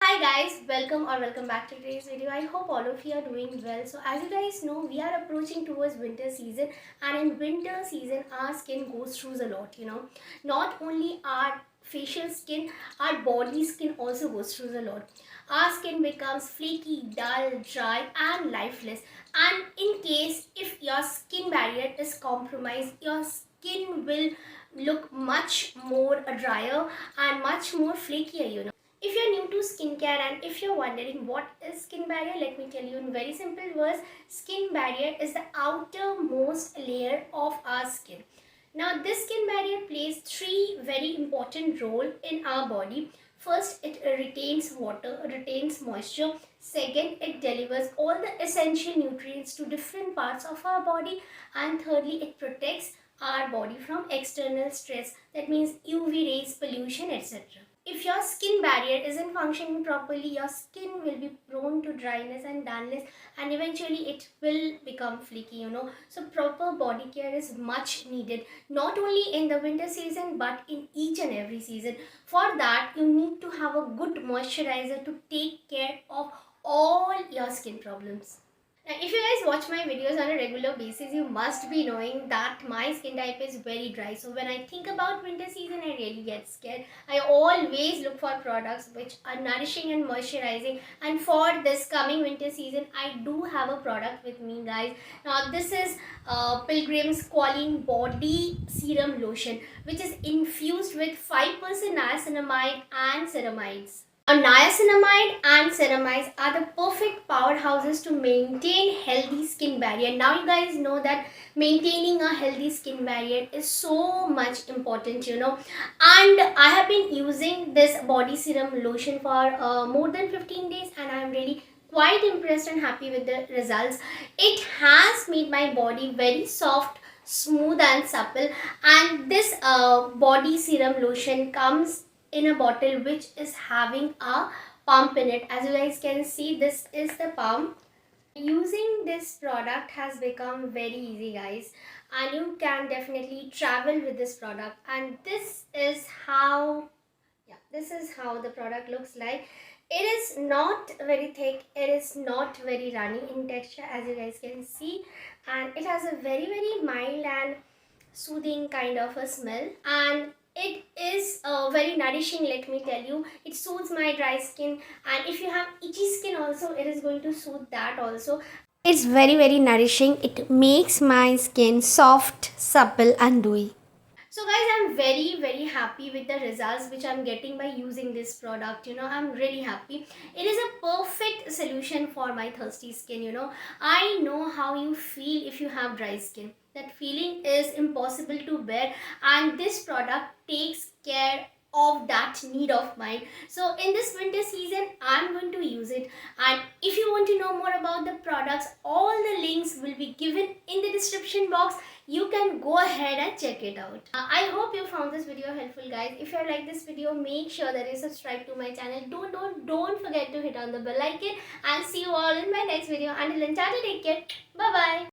Hi guys, welcome back to today's video. I hope all of you are doing well. So as you guys know, we are approaching towards winter season, and in winter season our skin goes through a lot. Not only our facial skin, our body skin also goes through a lot. Our skin becomes flaky, dull, dry and lifeless. And in case if your skin barrier is compromised, your skin will look much more drier and much more flakier. If you're new to skincare and if you're wondering what is skin barrier, let me tell you in very simple words. Skin barrier is the outermost layer of our skin. Now this skin barrier plays three very important roles in our body. First, it retains water, retains moisture. Second, it delivers all the essential nutrients to different parts of our body. And thirdly, it protects our body from external stress. That means UV rays, pollution, etc. If your skin barrier isn't functioning properly, your skin will be prone to dryness and dullness, and eventually it will become flaky. So proper body care is much needed, not only in the winter season but in each and every season. For that, you need to have a good moisturizer to take care of all your skin problems. Now, if you guys watch my videos on a regular basis, you must be knowing that my skin type is very dry. So when I think about winter season, I really get scared. I always look for products which are nourishing and moisturizing. And for this coming winter season, I do have a product with me, guys. Now this is Pilgrim Squalene Body Serum Lotion, which is infused with 5% niacinamide and ceramides. Now, niacinamide and ceramides are the perfect powerhouses to maintain healthy skin barrier. Now you guys know that maintaining a healthy skin barrier is so much important. And I have been using this body serum lotion for more than 15 days, and I am really quite impressed and happy with the results. It has made my body very soft, smooth and supple. And this body serum lotion comes in a bottle which is having a pump in it. As you guys can see, this is the pump. Using this product has become very easy, guys, and you can definitely travel with this product. And this is how the product looks like. It is not very thick, it is not very runny in texture, as you guys can see, and it has a very mild and soothing kind of a smell, and it is very nourishing. Let me tell you, it soothes my dry skin, and if you have itchy skin also, it is going to soothe that also. It's very nourishing. It makes my skin soft, supple and dewy. So guys, I'm very happy with the results which I'm getting by using this product. I'm really happy. It is a perfect solution for my thirsty skin. I know how you feel if you have dry skin. That feeling is impossible to bear, and this product takes care of that need of mine. So in this winter season, I'm going to use it. And if you want to know more about the products, all the links will be given in the description box. You can go ahead and check it out. I hope you found this video helpful, guys. If you like this video, make sure that you subscribe to my channel. Don't forget to hit on the bell icon, and see you all in my next video. Until then, take care. Bye bye.